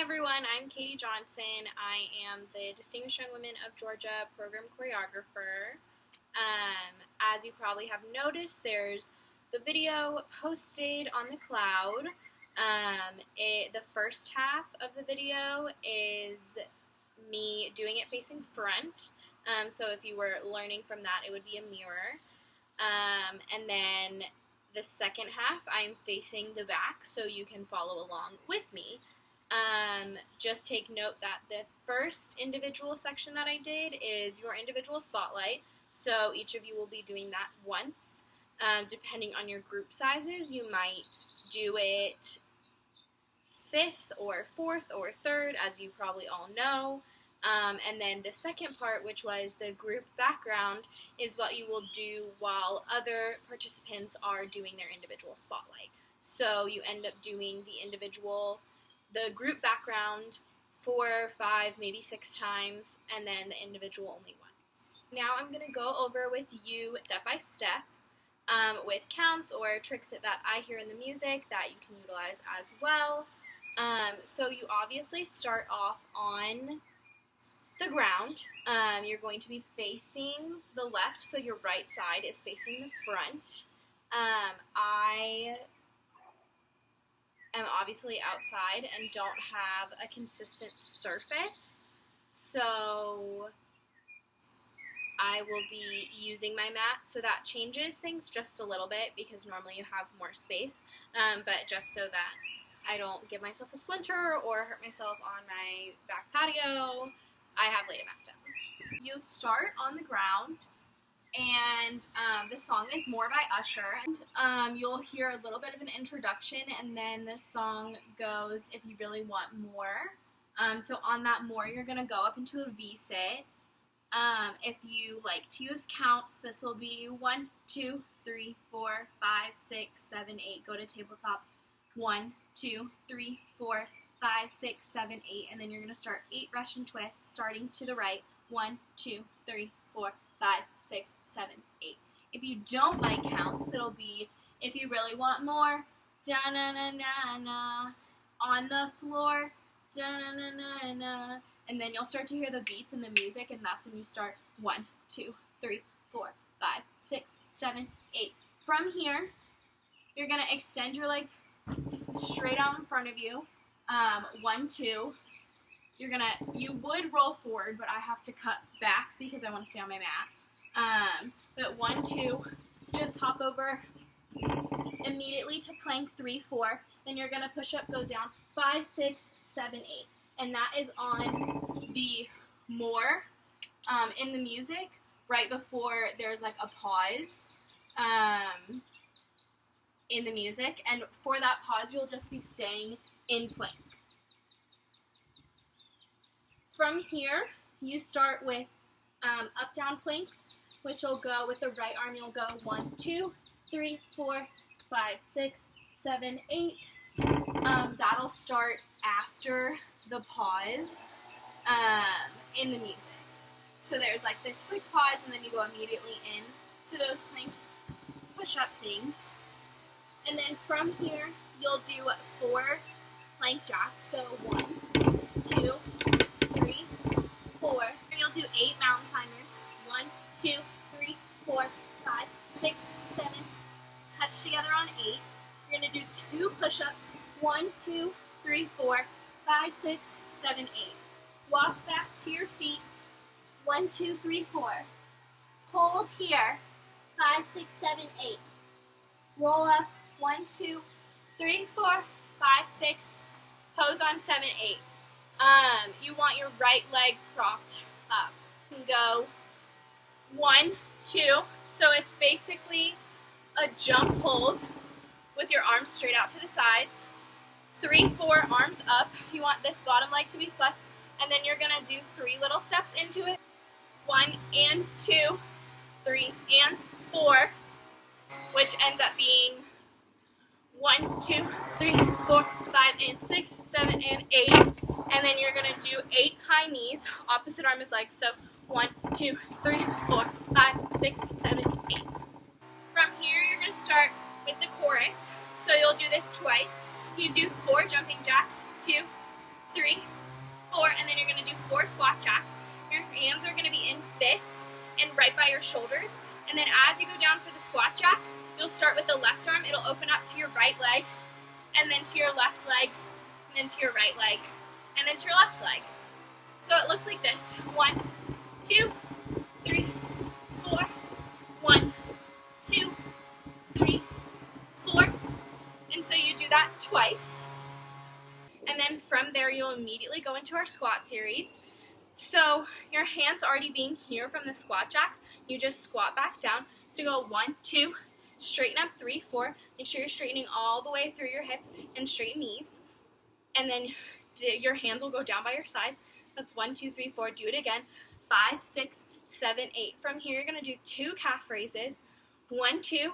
everyone, I'm Katie Johnson. I am the Distinguished Young Women of Georgia program choreographer. As you probably have noticed, there's the video posted on the cloud. The first half of the video is me doing it facing front. So if you were learning from that, it would be a mirror. And then the second half, I'm facing the back, so you can follow along with me. Just take note that the first individual section that I did is your individual spotlight, so each of you will be doing that once. Depending on your group sizes, you might do it 5th or 4th or 3rd, as you probably all know. And then the second part, which was the group background, is what you will do while other participants are doing their individual spotlight. So you end up doing the group background 4, 5, maybe 6 times, and then the individual only once. Now I'm going to go over with you step by step with counts or tricks that I hear in the music that you can utilize as well. So you obviously start off on the ground. You're going to be facing the left, so your right side is facing the front. I am obviously outside and don't have a consistent surface, so I will be using my mat, so that changes things just a little bit because normally you have more space, but just so that I don't give myself a splinter or hurt myself on my back patio, I have laid a mat down. You start on the ground, and the song is More by Usher. And you'll hear a little bit of an introduction, and then the song goes, If You Really Want More. So on that more, you're going to go up into a V-sit. If you like to use counts, this will be 1, 2, 3, 4, 5, 6, 7, 8. Go to tabletop. 1, 2, 3, 4, 5, 6, 7, 8. And then you're going to start 8 Russian twists, starting to the right. 1, 2, 3, 4, 5, 6, 7, 8. If you don't like counts, it'll be If You Really Want More, da-na-na-na-na, on the floor, da-na-na-na-na. And then you'll start to hear the beats and the music, and that's when you start 1, 2, 3, 4, 5, 6, 7, 8. From here, you're going to extend your legs straight out in front of you. 1, 2. You would roll forward, but I have to cut back because I want to stay on my mat. But 1, 2, just hop over immediately to plank 3, 4. Then you're going to push up, go down 5, 6, 7, 8. And that is on the more in the music right before there's like a pause in the music. And for that pause, you'll just be staying in plank. From here, you start with up-down planks, which will go with the right arm. You'll go 1, 2, 3, 4, 5, 6, 7, 8. That'll start after the pause in the music. So there's like this quick pause, and then you go immediately in to those plank push-up things. And then from here, you'll do 4 plank jacks. So 1, 2, 3, 4. And you'll do 8 mountain climbers. 1, 2, 3, 4, 5, 6, 7. Touch together on 8. You're going to do 2 push-ups. 1, 2, 3, 4, 5, 6, 7, 8. Walk back to your feet. 1, 2, 3, 4. Hold here. 5, 6, 7, 8. Roll up. 1, 2, 3, 4, 5, 6. Pose on 7, 8. You want your right leg propped up. You can go 1, 2. So it's basically a jump hold with your arms straight out to the sides. 3, 4, arms up. You want this bottom leg to be flexed. And then you're going to do 3 little steps into it. 1 and 2, 3 and 4, which ends up being 1, 2, 3, 4, 5, and 6, 7, and 8. And then you're going to do 8 high knees. Opposite arm is legs. So 1, 2, 3, 4, 5, 6, 7, 8. From here, you're going to start with the chorus. So you'll do this twice. You do 4 jumping jacks, 2, 3, 4, and then you're going to do 4 squat jacks. Your hands are going to be in fists and right by your shoulders. And then as you go down for the squat jack, you'll start with the left arm. It'll open up to your right leg, and then to your left leg, and then to your right leg, and then to your left leg. So it looks like this. 1, 2, 3, 4. 1, 2, 3, 4. And so you do that twice. And then from there, you'll immediately go into our squat series. So your hands already being here from the squat jacks, you just squat back down. So you go 1, 2, straighten up 3, 4. Make sure you're straightening all the way through your hips and straight knees. And then your hands will go down by your sides. That's 1, 2, 3, 4. Do it again. 5, 6, 7, 8. From here, you're going to do 2 calf raises. 1, 2,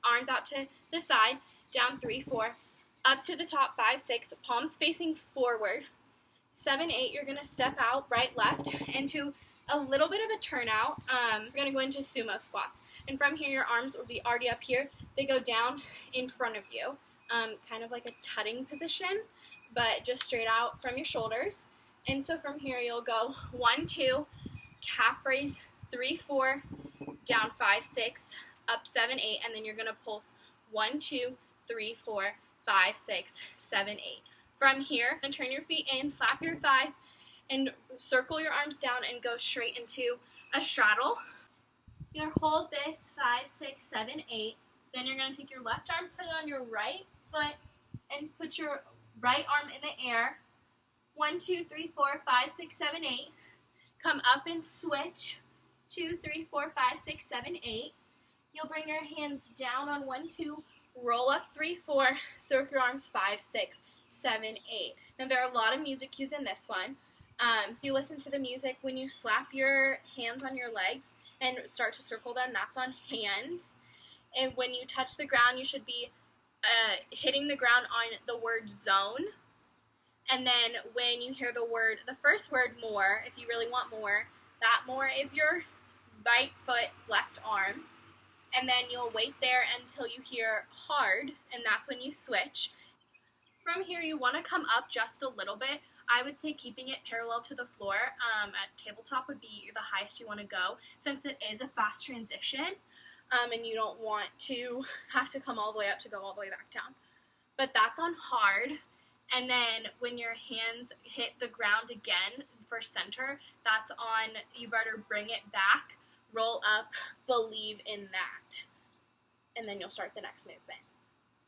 arms out to the side, down 3, 4, up to the top, 5, 6, palms facing forward. 7, 8, you're going to step out, right, left, into a little bit of a turnout. We're going to go into sumo squats. And from here, your arms will be already up here. They go down in front of you, kind of like a tutting position, but just straight out from your shoulders. And so from here, you'll go 1, 2, calf raise, 3, 4, down 5, 6, up 7, 8, and then you're going to pulse 1, 2, 3, 4, 5, 6, 7, 8. From here, turn your feet in, slap your thighs, and circle your arms down and go straight into a straddle. You'll hold this 5, 6, 7, 8. Then you're going to take your left arm, put it on your right foot, and put your right arm in the air. 1, 2, 3, 4, 5, 6, 7, 8. Come up and switch. 2, 3, 4, 5, 6, 7, 8. You'll bring your hands down on 1, 2, roll up 3, 4, circle your arms 5, 6, 7, 8. Now there are a lot of music cues in this one. So you listen to the music when you slap your hands on your legs and start to circle them. That's on hands. And when you touch the ground, you should be hitting the ground on the word zone. And then when you hear the first word more, if you really want more, that more is your right foot, left arm. And then you'll wait there until you hear hard, and that's when you switch. From here, you want to come up just a little bit. I would say keeping it parallel to the floor at tabletop would be the highest you want to go, since it is a fast transition, and you don't want to have to come all the way up to go all the way back down. But that's on hard. And then when your hands hit the ground again for center, that's on, you better bring it back, roll up, believe in that. And then you'll start the next movement.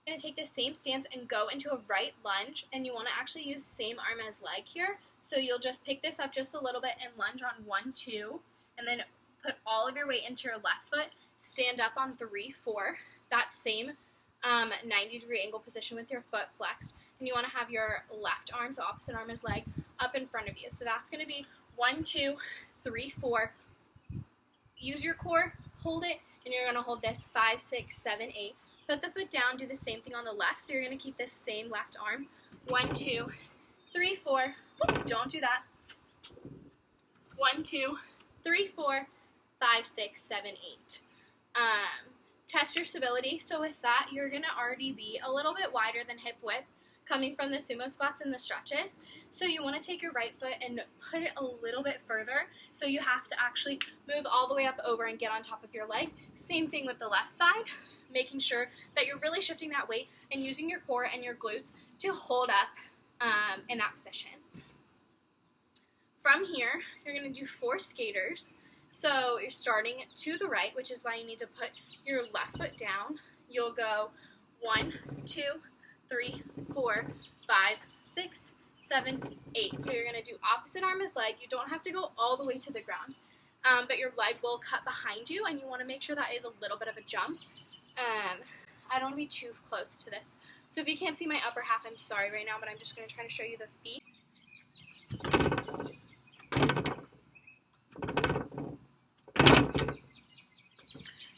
You're going to take the same stance and go into a right lunge, and you want to actually use same arm as leg here. So you'll just pick this up just a little bit and lunge on 1, 2, and then put all of your weight into your left foot, stand up on 3, 4, that same 90-degree angle position with your foot flexed, and you want to have your left arm, so opposite arm as leg, up in front of you. So that's going to be 1, 2, 3, 4. Use your core, hold it, and you're going to hold this 5, 6, 7, 8. Put the foot down, do the same thing on the left, so you're going to keep this same left arm. 1, 2, 3, 4. Whoop, don't do that. 1, 2, 3, 4, 5, 6, 7, 8. Test your stability. So with that, you're going to already be a little bit wider than hip width coming from the sumo squats and the stretches. So you want to take your right foot and put it a little bit further. So you have to actually move all the way up over and get on top of your leg. Same thing with the left side, making sure that you're really shifting that weight and using your core and your glutes to hold up in that position. From here, you're going to do 4 skaters. So you're starting to the right, which is why you need to put your left foot down. You'll go 1, 2, 3, 4, 5, 6, 7, 8. So you're going to do opposite arm as leg. You don't have to go all the way to the ground, but your leg will cut behind you, and you want to make sure that is a little bit of a jump. I don't want to be too close to this. So if you can't see my upper half, I'm sorry right now, but I'm just going to try to show you the feet.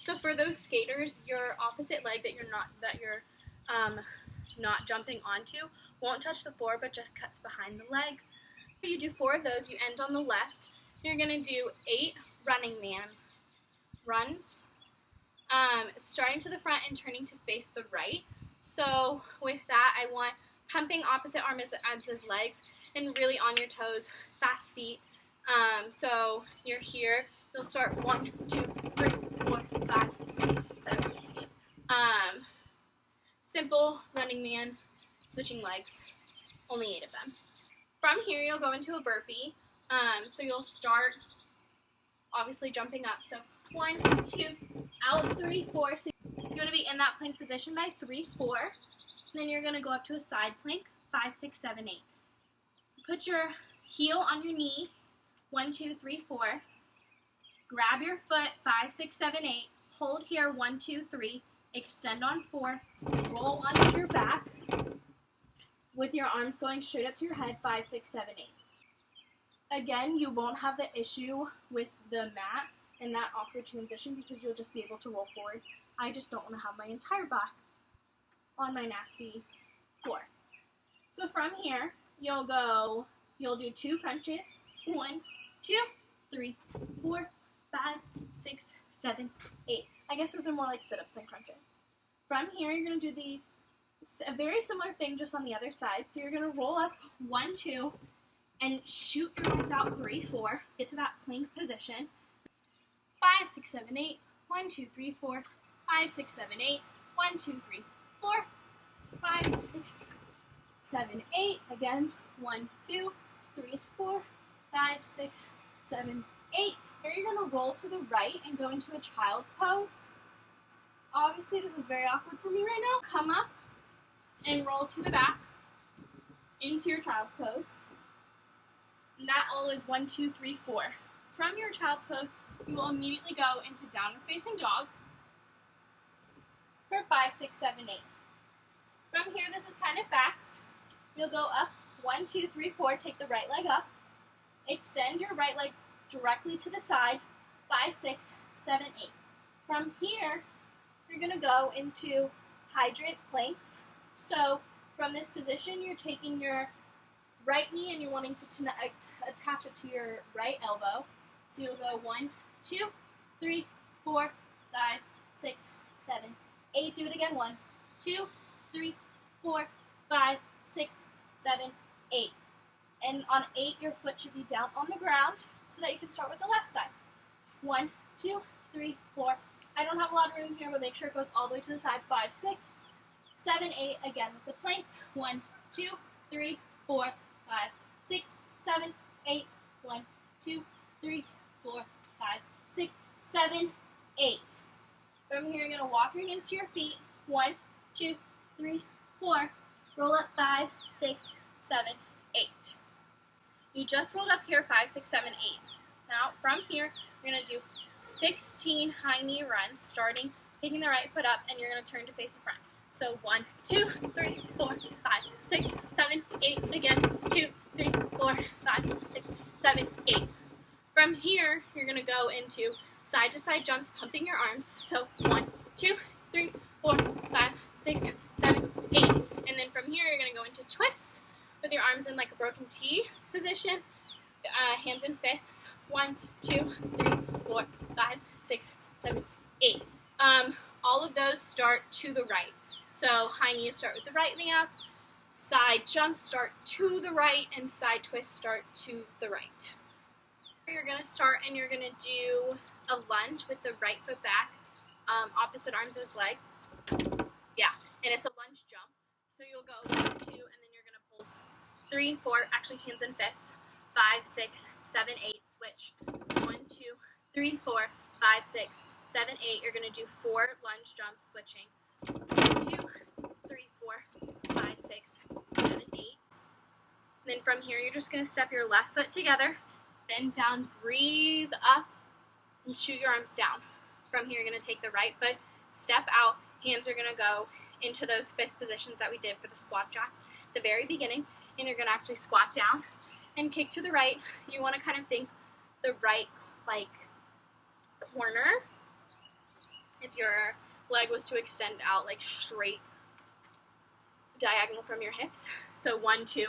So for those skaters, your opposite leg that you're not jumping onto won't touch the floor, but just cuts behind the leg. You do 4 of those. You end on the left. You're going to do 8 running man runs, starting to the front and turning to face the right. So with that, I want pumping opposite arm as legs, and really on your toes, fast feet. So you're here. You'll start 1, 2, 3, 4, 5, 6, 7, 8. Simple running man, switching legs. Only 8 of them. From here, you'll go into a burpee. So you'll start, obviously, jumping up. So 1, 2, out, 3, 4. So you're going to be in that plank position by 3, 4. Then you're going to go up to a side plank, 5, 6, 7, 8. Put your heel on your knee, 1, 2, 3, 4. Grab your foot, 5, 6, 7, 8. Hold here, 1, 2, 3. Extend on 4. Roll onto your back with your arms going straight up to your head, 5, 6, 7, 8. Again, you won't have the issue with the mat in that awkward transition because you'll just be able to roll forward. I just don't want to have my entire back on my nasty floor. So from here, you'll do 2 crunches. 1, 2, 3, 4, 5, 6, 7, 8. I guess those are more like sit-ups than crunches. From here, you're going to do a very similar thing just on the other side. So you're going to roll up 1, 2, and shoot your legs out 3, 4. Get to that plank position. 5, 6, 7, 8. 1, 2, 3, 4. 5, 6, 7, 8. 1, 2, 3, 4. 5, 6, 7, 8. Again, 1, 2, 3, 4. 5, 6, 7, 8. Here you're going to roll to the right and go into a child's pose. Obviously, this is very awkward for me right now. Come up and roll to the back into your child's pose. And that all is 1, 2, 3, 4. From your child's pose, you will immediately go into downward facing dog for 5, 6, 7, 8. From here, this is kind of fast. You'll go up 1, 2, 3, 4. Take the right leg up. Extend your right leg directly to the side. 5, 6, 7, 8. From here, you're going to go into hydrant planks. So from this position, you're taking your right knee and you're wanting to attach it to your right elbow. So you'll go 1, 2, 3, 4, 5, 6, 7, 8. Do it again. 1, 2, 3, 4, 5, 6, 7, 8. And on 8, your foot should be down on the ground so that you can start with the left side. 1, 2, 3, 4. I don't have a lot of room here, but make sure it goes all the way to the side. 5, 6, 7, 8. Again with the planks. 1, 2, 3, 4, 5, 6, 7, 8. 1, 2, 3, 4, 5, 6, 7, 8. From here, you're going to walk your hands to your feet. 1, 2, 3, 4. Roll up 5, 6, 7, 8. You just rolled up here 5, 6, 7, 8. Now, from here, you're going to do 16 high knee runs, starting, picking the right foot up, and you're going to turn to face the front. So 1, 2, 3, 4, 5, 6, 7, 8. Again, 2, 3, 4, 5, 6, 7, 8. From here, you're going to go into side-to-side jumps, pumping your arms. So 1, 2, 3, 4, 5, 6, 7, 8. And then from here, you're going to go into twists with your arms in like a broken T position, hands and fists. 1, 2, 3, 4, 5, 6, 7, 8. All of those start to the right. So high knees start with the right knee up, side jumps start to the right, and side twists start to the right. You're going to start and you're going to do a lunge with the right foot back, opposite arms as legs. Yeah, and it's a lunge jump. So you'll go 1, 2, and then you're going to pulse 3, 4, actually hands and fists, 5, 6, 7, 8, switch. 1, 2, 3, 4, 5, 6, 7, 8. You're going to do 4 lunge jumps, switching. 1, 2, 3, 4, 5, 6, 7, 8. And then from here, you're just going to step your left foot together, bend down, breathe up, and shoot your arms down. From here, you're going to take the right foot, step out, hands are going to go into those fist positions that we did for the squat jacks at the very beginning, and you're going to actually squat down and kick to the right. You want to kind of think the right, like, corner, if your leg was to extend out, like, straight diagonal from your hips. So 1, 2,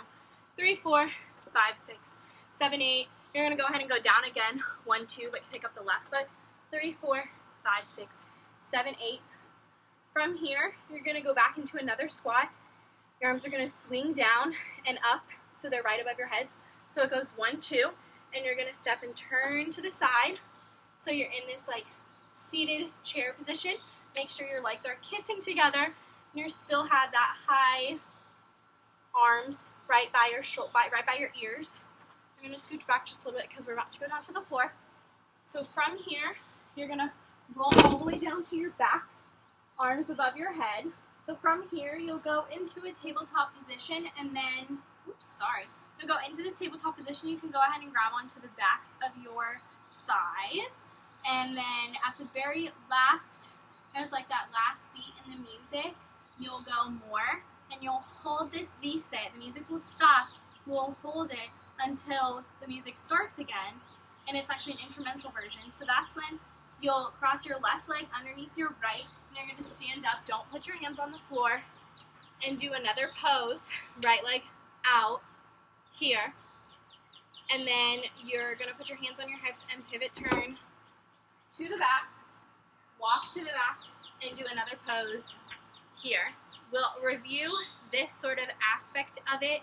3, 4, 5, 6, 7, 8. You're going to go ahead and go down again. 1, 2, but pick up the left foot. 3, 4, 5, 6, 7, 8. From here, you're going to go back into another squat. Your arms are going to swing down and up so they're right above your heads. So it goes 1, 2, and you're going to step and turn to the side. So you're in this like seated chair position. Make sure your legs are kissing together, and you still have that high arms right by your right by your ears. I'm going to scooch back just a little bit because we're about to go down to the floor. So from here, you're going to roll all the way down to your back, arms above your head. So from here, you'll go into a tabletop position, and then, you'll go into this tabletop position. You can go ahead and grab onto the backs of your thighs, and then at the very last, there's like that last beat in the music, you'll go more, and you'll hold this V-sit. The music will stop. You'll hold it until the music starts again, and it's actually an instrumental version. So that's when you'll cross your left leg underneath your right, and you're going to stand up. Don't put your hands on the floor, and do another pose, right leg out here, and then you're going to put your hands on your hips and pivot turn to the back, walk to the back, and do another pose here. We'll review this sort of aspect of it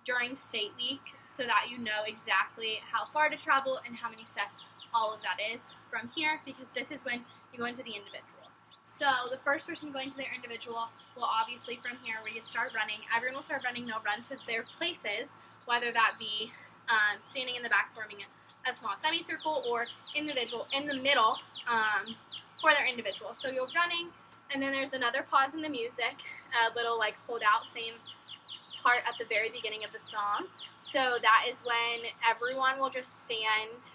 during state week so that you know exactly how far to travel and how many steps all of that is from here, because this is when you go into the individual. So the first person going to their individual will obviously from here where you start running, everyone will start running, they'll run to their places, whether that be standing in the back forming a small semicircle or individual in the middle for their individual. So you're running, and then there's another pause in the music, a little like hold out, same part at the very beginning of the song. So that is when everyone will just stand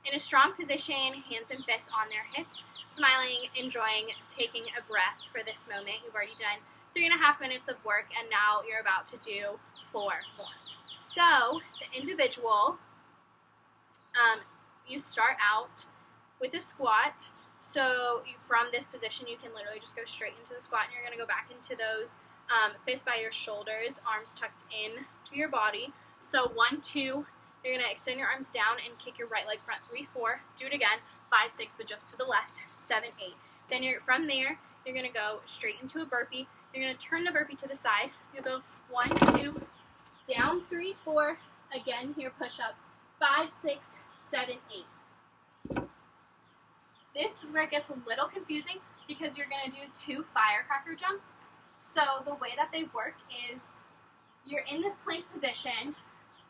in a strong position, hands and fists on their hips, smiling, enjoying, taking a breath for this moment. You've already done 3.5 minutes of work, and now you're about to do 4 more. So the individual, you start out with a squat. So from this position, you can literally just go straight into the squat, and you're going to go back into those fists by your shoulders, arms tucked in to your body. So 1, 2, you're going to extend your arms down and kick your right leg front. 3, 4, do it again. 5, 6, but just to the left. 7, 8. Then from there, you're going to go straight into a burpee. You're going to turn the burpee to the side. So you'll go 1, 2, down, 3, 4. Again, here, push up. 5, 6, 7, 8. This is where it gets a little confusing because you're going to do 2 firecracker jumps. So the way that they work is you're in this plank position,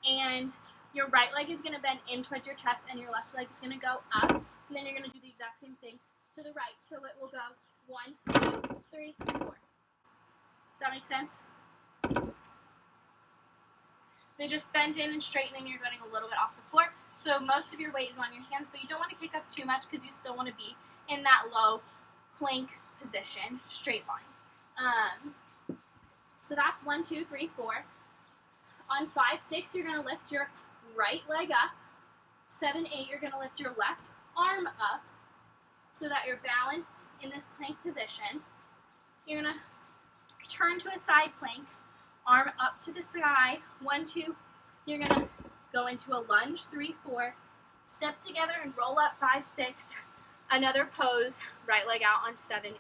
and your right leg is going to bend in towards your chest, and your left leg is going to go up, and then you're going to do the exact same thing to the right. So it will go 1, 2, 3, 4. Does that make sense? They just bend in and straighten, and you're going a little bit off the floor. So most of your weight is on your hands, but you don't want to kick up too much because you still want to be in that low plank position, straight line. So that's 1, 2, 3, 4. On 5, 6, you're going to lift your right leg up. 7, 8, you're going to lift your left arm up so that you're balanced in this plank position. You're going to turn to a side plank, arm up to the sky. 1, 2, you're going to go into a lunge. 3, 4, step together and roll up. 5, 6, another pose, right leg out on 7, 8.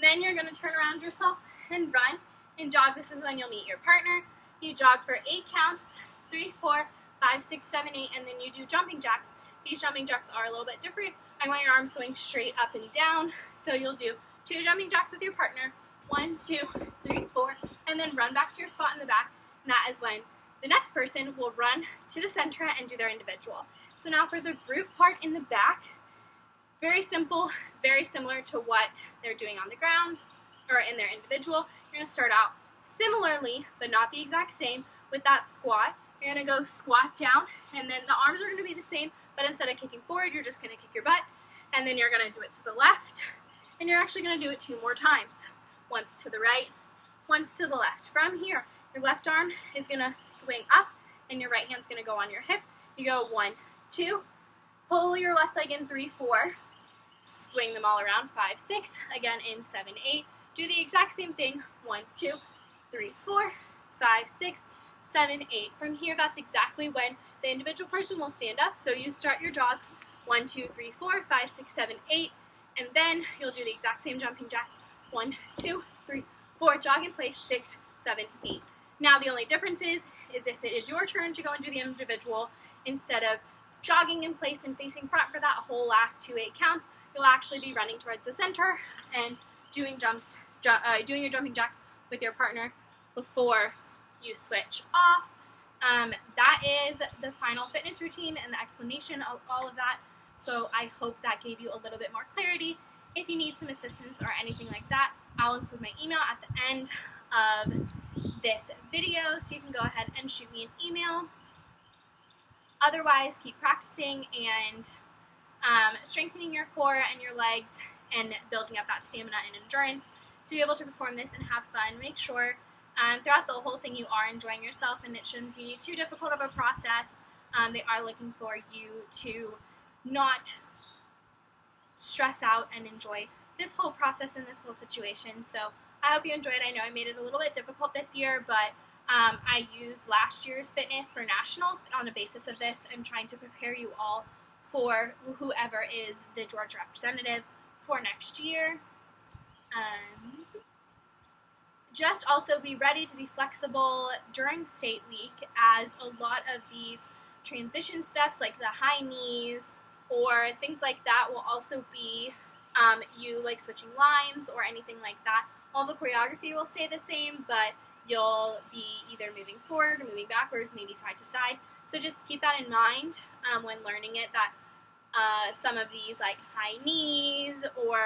Then you're going to turn around yourself and run and jog. This is when you'll meet your partner. You jog for 8 counts, 3, 4, 5, 6, 7, 8, and then you do jumping jacks. These jumping jacks are a little bit different. I want your arms going straight up and down, so you'll do 2 jumping jacks with your partner, 1, 2, 3, 4, and then run back to your spot in the back. And that is when the next person will run to the center and do their individual. So now for the group part in the back, very simple, very similar to what they're doing on the ground or in their individual. You're going to start out similarly, but not the exact same, with that squat. You're going to go squat down, and then the arms are going to be the same, but instead of kicking forward, you're just going to kick your butt, and then you're going to do it to the left, and you're actually going to do it 2 more times. Once to the right, once to the left. From here, your left arm is going to swing up, and your right hand's going to go on your hip. You go 1, 2, pull your left leg in 3, 4, swing them all around. 5, 6, again in 7, 8. Do the exact same thing. 1, 2, 3, 4, 5, 6, 7, 8. From here, that's exactly when the individual person will stand up. So you start your jogs 1, 2, 3, 4, 5, 6, 7, 8, and then you'll do the exact same jumping jacks. 1, 2, 3, for jog in place 6, 7, 8. Now the only difference is if it is your turn to go and do the individual, instead of jogging in place and facing front for that whole last 2 8 counts, you'll actually be running towards the center and doing doing your jumping jacks with your partner before you switch off. That is the final fitness routine and the explanation of all of that. So I hope that gave you a little bit more clarity. If you need some assistance or anything like that, I'll include my email at the end of this video, so you can go ahead and shoot me an email. Otherwise, keep practicing and strengthening your core and your legs and building up that stamina and endurance to be able to perform this and have fun. Make sure throughout the whole thing you are enjoying yourself, and it shouldn't be too difficult of a process. They are looking for you to not stress out and enjoy this whole process and this whole situation. So I hope you enjoyed. I know I made it a little bit difficult this year, but I used last year's fitness for nationals on the basis of this and trying to prepare you all for whoever is the Georgia representative for next year. Just also be ready to be flexible during state week, as a lot of these transition steps like the high knees or things like that will also be you like switching lines or anything like that. All the choreography will stay the same, but you'll be either moving forward or moving backwards, maybe side to side. So just keep that in mind when learning it, that some of these like high knees or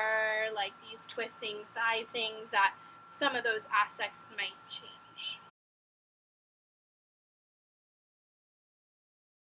like these twisting side things, that some of those aspects might change.